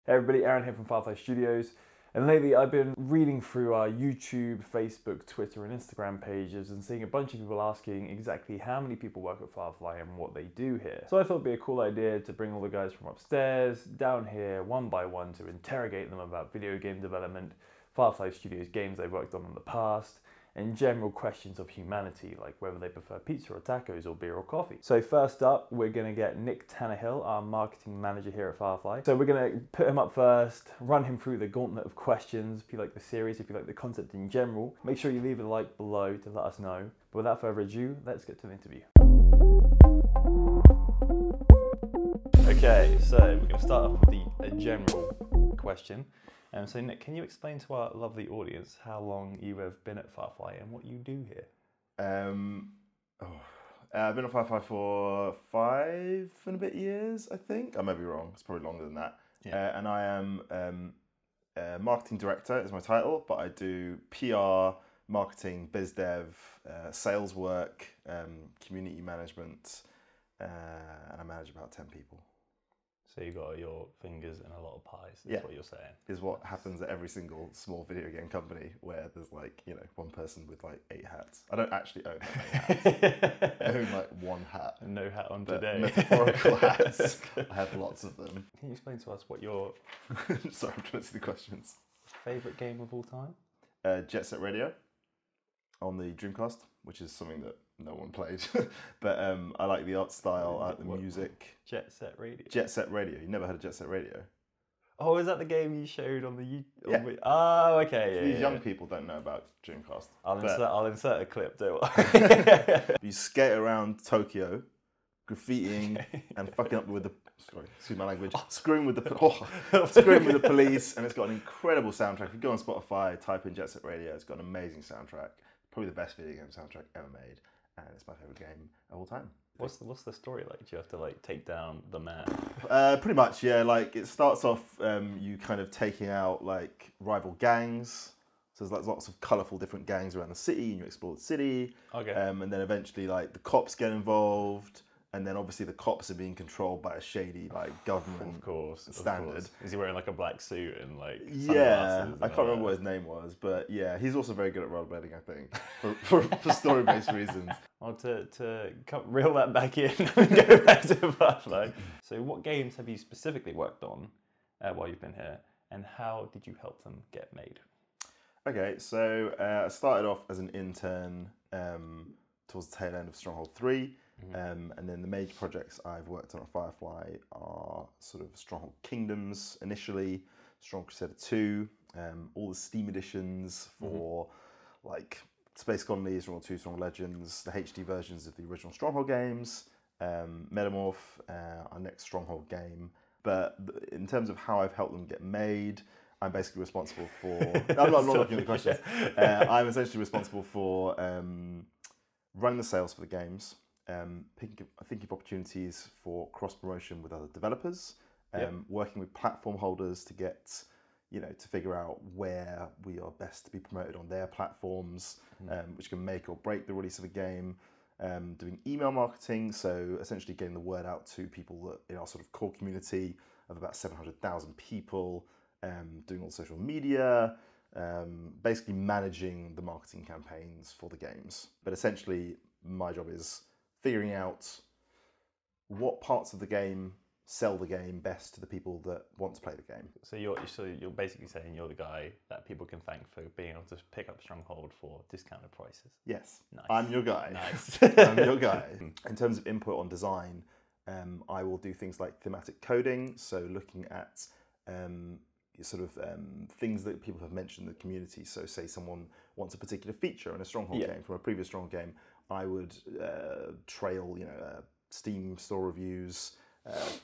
Hey everybody, Aaron here from Firefly Studios. And lately I've been reading through our YouTube, Facebook, Twitter and Instagram pages and seeing a bunch of people asking exactly how many people work at Firefly and what they do here. So I thought it'd be a cool idea to bring all the guys from upstairs down here one by one to interrogate them about video game development, Firefly Studios games they've worked on in the past, and general questions of humanity, like whether they prefer pizza or tacos or beer or coffee. So first up, we're gonna get Nick Tannehill, our marketing manager here at Firefly. So we're gonna put him up first, run him through the gauntlet of questions. If you like the series, if you like the concept in general, make sure you leave a like below to let us know. But without further ado, let's get to the interview. Okay, so we're gonna start off with the general question. So Nick, can you explain to our lovely audience how long you have been at Firefly and what you do here? I've been at Firefly for 5 and a bit years, I think. I may be wrong, it's probably longer than that. Yeah. And I am marketing director is my title, but I do PR, marketing, biz dev, sales work, community management, and I manage about 10 people. So you got your fingers in a lot of pies, is what you're saying. Is what happens at every single small video game company where there's like, you know, one person with like 8 hats. I don't actually own 8 hats. I own like 1 hat. No hat on But today. metaphorical hats. I have lots of them. Can you explain to us what your Sorry, I'm trying to see the questions. favourite game of all time? Jet Set Radio on the Dreamcast, which is something that no one played. But I like the art style, I like the music. Jet Set Radio. Jet Set Radio. You never heard of Jet Set Radio? Oh, is that the game you showed on the YouTube? Yeah. Oh, okay. Yeah, These young people don't know about Dreamcast. I'll insert a clip, don't worry. You skate around Tokyo, graffitiing and fucking up with the, sorry, excuse my language, screwing with the police, and it's got an incredible soundtrack. If you go on Spotify, type in Jet Set Radio, it's got an amazing soundtrack. Probably the best video game soundtrack ever made, and it's my favourite game of all time. What's the story like? Do you have to like take down the man? Pretty much, yeah. Like it starts off you kind of taking out like rival gangs. So there's like lots of colourful different gangs around the city, and you explore the city. Okay. And then eventually like the cops get involved, and then obviously the cops are being controlled by a shady like government. Of course. Standard. Of course. Is he wearing like a black suit and like Yeah, sunglasses? I can't remember what his name was, but yeah, he's also very good at rollerblading, I think, for story-based reasons. Well, to reel that back in and go back to Firefly. So what games have you specifically worked on while you've been here, and how did you help them get made? Okay, so I started off as an intern towards the tail end of Stronghold 3, and then the major projects I've worked on at Firefly are sort of Stronghold Kingdoms initially, Strong Crusader 2, all the Steam editions for like Space Colonies, Stronghold 2, Stronghold Legends, the HD versions of the original Stronghold games, Metamorph, our next Stronghold game. But in terms of how I've helped them get made, I'm basically responsible for... I'm not looking at the questions. I'm essentially responsible for running the sales for the games, thinking of opportunities for cross-promotion with other developers, working with platform holders to get... to figure out where we are best to be promoted on their platforms, which can make or break the release of a game. Doing email marketing, so essentially getting the word out to people that in our sort of core community of about 700,000 people, doing all social media, basically managing the marketing campaigns for the games. But essentially, my job is figuring out what parts of the game sell the game best to the people that want to play the game. So you're basically saying you're the guy that people can thank for being able to pick up Stronghold for discounted prices. Yes, Nice. I'm your guy. Nice. I'm your guy. In terms of input on design, I will do things like thematic coding, so looking at things that people have mentioned in the community. So say someone wants a particular feature in a Stronghold game from a previous Stronghold game, I would trail Steam store reviews,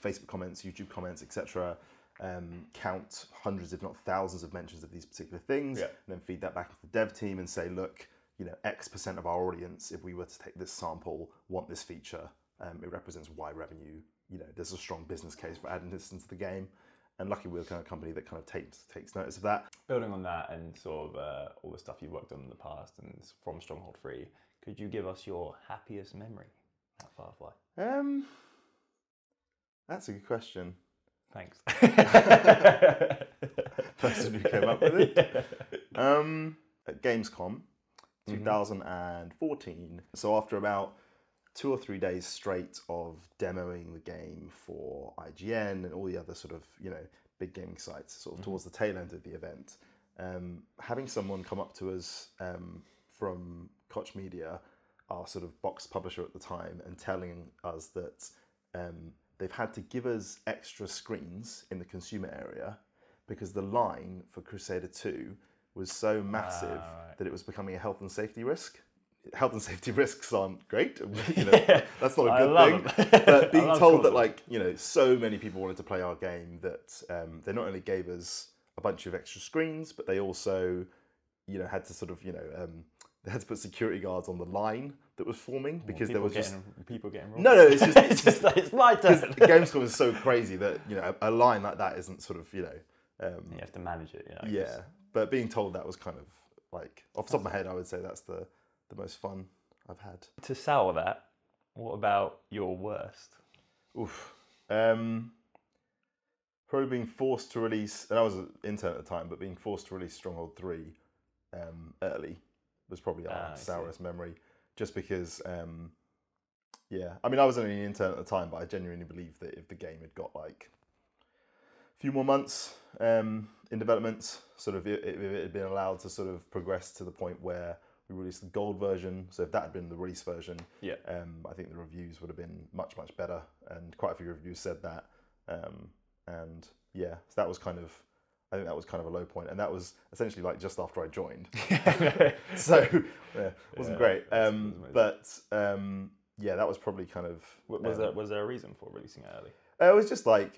Facebook comments, YouTube comments, etc. Count hundreds, if not thousands, of mentions of these particular things, and then feed that back to the dev team and say, look, X% of our audience, if we were to take this sample, want this feature. It represents Y revenue. There's a strong business case for adding this into the game. And luckily we're the kind of company that kind of takes notice of that. Building on that and sort of all the stuff you've worked on in the past and from Stronghold 3, could you give us your happiest memory at Firefly? That's a good question. Thanks. Person who came up with it. Yeah. At Gamescom 2014. So after about 2 or 3 days straight of demoing the game for IGN and all the other sort of, big gaming sites, sort of towards the tail end of the event, having someone come up to us from Koch Media, our sort of box publisher at the time, and telling us that they've had to give us extra screens in the consumer area because the line for Crusader 2 was so massive that it was becoming a health and safety risk. Health and safety risks aren't great. That's not a good thing. But being told that so many people wanted to play our game that they not only gave us a bunch of extra screens, but they also, had to sort of, they had to put security guards on the line that was forming because there was people getting robbed. No, it's just it's my turn. Gamescom is so crazy that a line like that isn't sort of you have to manage it. Yeah, but being told that was kind of like off the top of my head, I would say that's the most fun I've had. To sour that, what about your worst? Oof. Probably being forced to release, and I was an intern at the time, but being forced to release Stronghold 3 early was probably our sourest memory. Just because, I mean, I was only an intern at the time, but I genuinely believe that if the game had got like a few more months in development, sort of if it had been allowed to sort of progress to the point where we released the gold version, so if that had been the release version, I think the reviews would have been much, much better, and quite a few reviews said that. So that was kind of, I think that was kind of a low point, and that was essentially like just after I joined. So it wasn't great. But that was probably kind of. Was there a reason for releasing it early? It was just like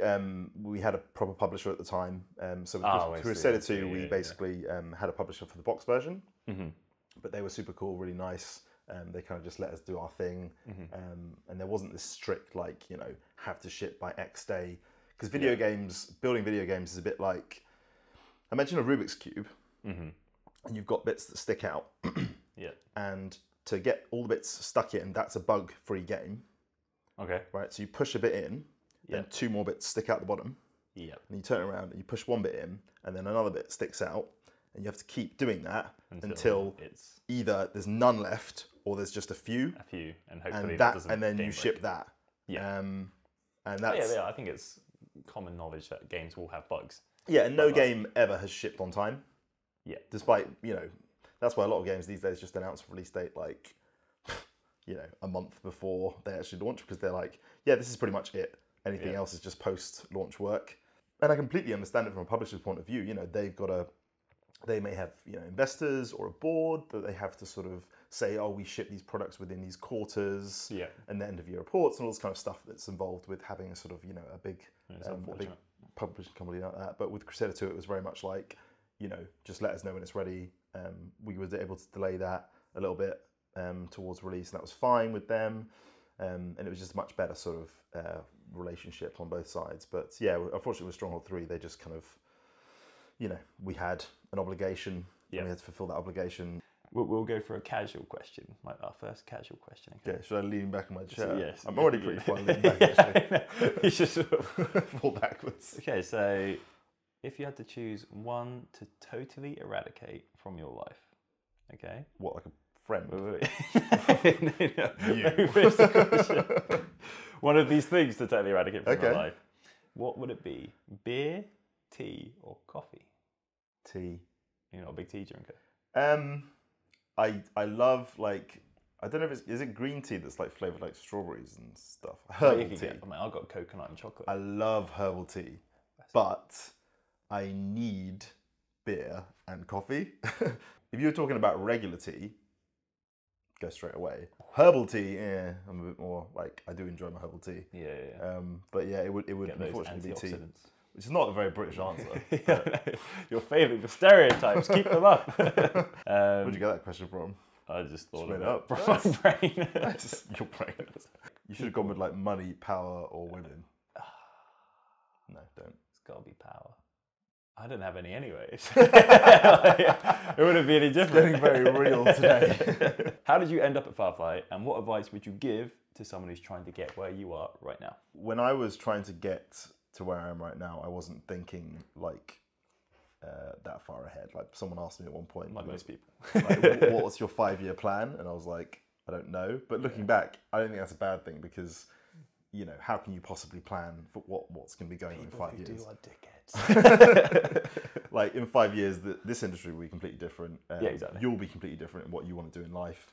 we had a proper publisher at the time. So with Crusader 2, we basically had a publisher for the box version, but they were super cool, really nice. They kind of just let us do our thing, and there wasn't this strict have to ship by X day, because building video games is a bit like, imagine a Rubik's Cube, and you've got bits that stick out, and to get all the bits stuck in, that's a bug-free game. Okay. Right, so you push a bit in, and 2 more bits stick out the bottom. Yeah. And you turn it around and you push 1 bit in, and then another bit sticks out, and you have to keep doing that until it's either there's none left or there's just a few, and hopefully and then you ship that. Yeah. And that's I think it's common knowledge that games will have bugs. Yeah, and no game ever has shipped on time. Yeah. Despite, that's why a lot of games these days just announce a release date like, a month before they actually launch, because they're like, this is pretty much it. Anything else is just post-launch work. And I completely understand it from a publisher's point of view. They may have investors or a board that they have to sort of say, we ship these products within these quarters, and the end of year reports and all this kind of stuff that's involved with having a sort of a big publishing company like that. But with Crusader 2, it was very much like, just let us know when it's ready. We were able to delay that a little bit towards release, and that was fine with them. And it was just a much better sort of relationship on both sides. But unfortunately with Stronghold 3, they just kind of, we had an obligation, and we had to fulfill that obligation. We'll go for a casual question, like our first casual question. Okay? Yeah, should I lean back in my chair? Yes. I'm already pretty fine leaning back, actually. You should sort of fall backwards. Okay, so if you had to choose one to totally eradicate from your life, okay? What, like a friend? You. One of these things to totally eradicate from your life. What would it be? Beer, tea, or coffee? Tea. You're not a big tea drinker? I love, I don't know if is it green tea that's like flavoured like strawberries and stuff? Herbal tea. I've got coconut and chocolate. I love herbal tea, but I need beer and coffee. If you were talking about regular tea, go straight away. Herbal tea, I'm a bit more I do enjoy my herbal tea. Yeah. But it would unfortunately be tea. Which is not a very British answer. You're failing the stereotypes. Keep them up. Where'd you get that question from? I just thought of it up from my brain. Your brain. You should have gone with money, power, or women. No, don't. It's got to be power. I don't have any anyways. It wouldn't be any different. It's getting very real today. How did you end up at Firefly, and what advice would you give to someone who's trying to get where you are right now? When I was trying to get to where I am right now, I wasn't thinking like that far ahead. Like someone asked me at one point, like most people, like, what's your 5-year plan? And I was like, I don't know. But looking back, I don't think that's a bad thing because, you know, how can you possibly plan for what's going to be going on in 5 years? People are dickheads. Like in 5 years, this industry will be completely different. Yeah, exactly. You'll be completely different in what you want to do in life.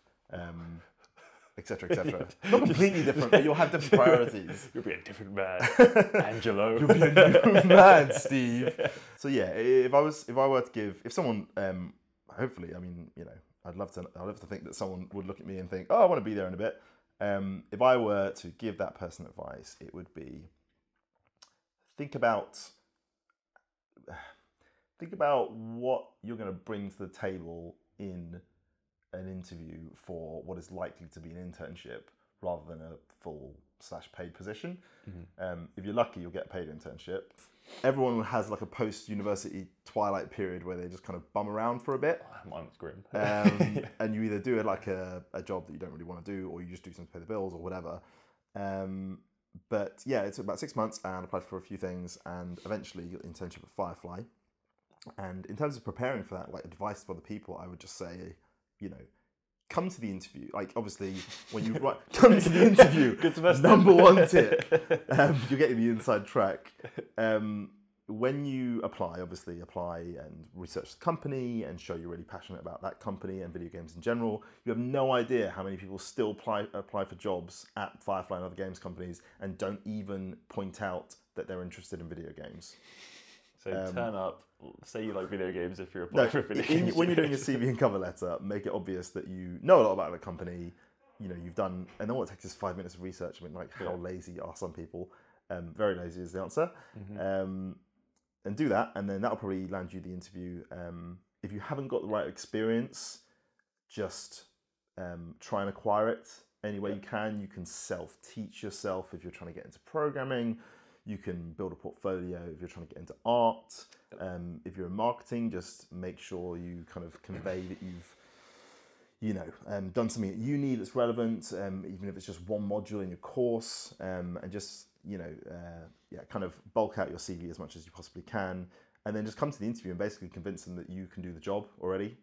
Etc. Etc. Not completely different, but you'll have different priorities. You'll be a different man, Angelo. You'll be a new man, Steve. So yeah, if I were to give, if someone, hopefully, I mean, you know, I'd love to think that someone would look at me and think, oh, I want to be there in a bit. If I were to give that person advice, it would be think about what you're going to bring to the table in an interview for what is likely to be an internship rather than a full/paid position. If you're lucky, you'll get a paid internship. Everyone has like a post-university twilight period where they just kind of bum around for a bit. Mine was grim. And you either do it like a job that you don't really want to do, or you just do something to pay the bills or whatever. But yeah, it took about 6 months and I applied for a few things and eventually got an internship at Firefly. And in terms of preparing for that, like advice for other people, I would just say, you know, come to the interview. Like obviously, when you come to the interview, number one tip, you're getting the inside track. When you apply, obviously apply and research the company and show you're really passionate about that company and video games in general. You have no idea how many people still apply for jobs at Firefly and other games companies and don't even point out that they're interested in video games. So turn up, say you like video games if you're applying for video games. When you're doing your CV and cover letter, make it obvious that you know a lot about the company, you know, you've done, and then what takes is 5 minutes of research. I mean, like, how lazy are some people? Very lazy is the answer. And do that, and then that'll probably land you the interview. If you haven't got the right experience, just try and acquire it any way you can. You can self-teach yourself if you're trying to get into programming. You can build a portfolio if you're trying to get into art. If you're in marketing, just make sure you kind of convey that you've, you know, done something at uni that's relevant, even if it's just one module in your course, and just, you know, kind of bulk out your CV as much as you possibly can, and then just come to the interview and basically convince them that you can do the job already.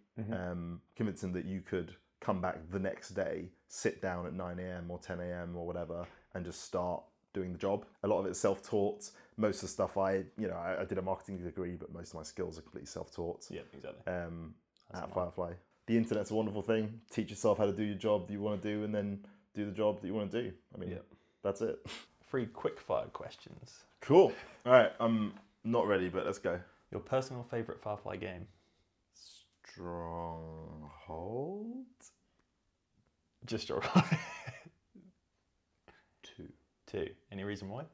Convince them that you could come back the next day, sit down at 9 a.m. or 10 a.m. or whatever, and just start doing the job. A lot of it's self-taught. Most of the stuff I did a marketing degree, but most of my skills are completely self-taught. Yeah, exactly. At Firefly. The internet's a wonderful thing. Teach yourself how to do your job that you want to do, and then do the job that you want to do. I mean, that's it. 3 quick-fire questions. Cool. All right, I'm not ready, but let's go. Your personal favourite Firefly game? Stronghold? Just your 2. Any reason why?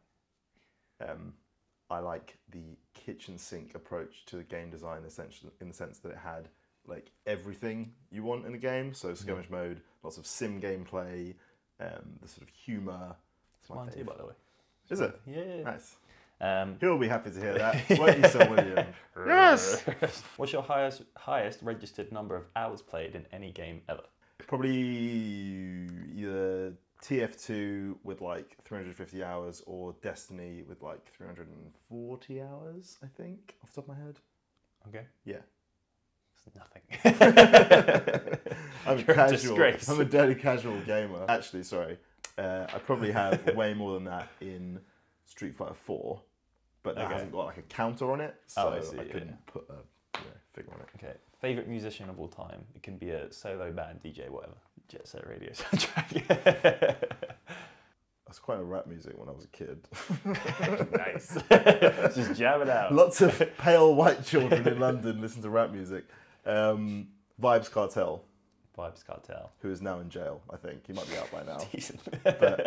I like the kitchen sink approach to the game design, essentially, in the sense that it had like everything you want in a game. So skirmish mode, lots of sim gameplay, the sort of humour. It's mine too, by the way. Is it? Yeah. Nice. He'll be happy to hear that. Won't you, Sir William? Yes! What's your highest registered number of hours played in any game ever? Probably either TF2 with like 350 hours or Destiny with like 340 hours, I think, off the top of my head. Okay. Yeah. It's nothing. I'm casual. I'm a dirty casual gamer. Actually, sorry. I probably have way more than that in Street Fighter 4, but that hasn't got like a counter on it, so I couldn't put a figure on it. Okay. Favourite musician of all time? It can be a solo band, DJ, whatever. Jet Set Radio soundtrack. That's quite a rap music when I was a kid. Nice. Just jam it out. Lots of pale white children in London listen to rap music. Vibes Cartel. Vibes Cartel. Who is now in jail, I think. He might be out by now. Decent. But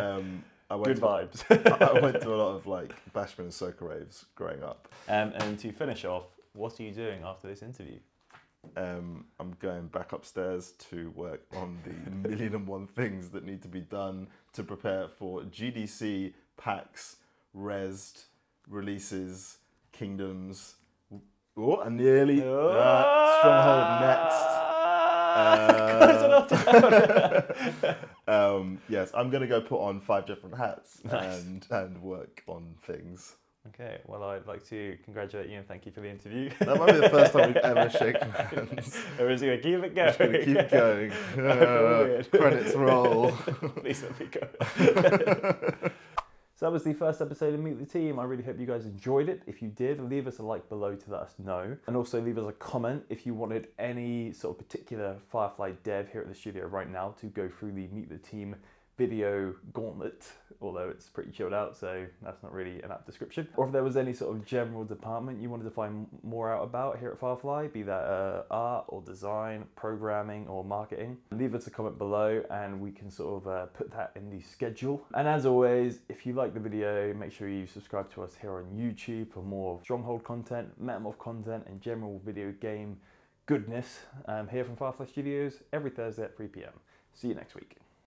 Good vibes. I went to a lot of like Bashment and Soca raves growing up. And to finish off, what are you doing after this interview? I'm going back upstairs to work on the 1,000,001 things that need to be done to prepare for GDC, PAX, Rezzed, releases, Kingdoms. Oh, and nearly Stronghold next. Yes, I'm going to go put on 5 different hats and work on things. Okay, well, I'd like to congratulate you and thank you for the interview. That might be the first time we've ever shaken hands. Everyone's going to keep it going. Just going to keep going. I feel weird. Credits roll. Please let me go. So that was the first episode of Meet the Team. I really hope you guys enjoyed it. If you did, leave us a like below to let us know. And also leave us a comment if you wanted any sort of particular Firefly dev here at the studio right now to go through the Meet the Team video gauntlet, although it's pretty chilled out, so that's not really an apt description. Or if there was any sort of general department you wanted to find more out about here at Firefly, be that art or design, programming or marketing, leave us a comment below and we can sort of put that in the schedule. And as always, if you like the video, make sure you subscribe to us here on YouTube for more Stronghold content, Metamorph content and general video game goodness here from Firefly Studios every Thursday at 3 PM. See you next week.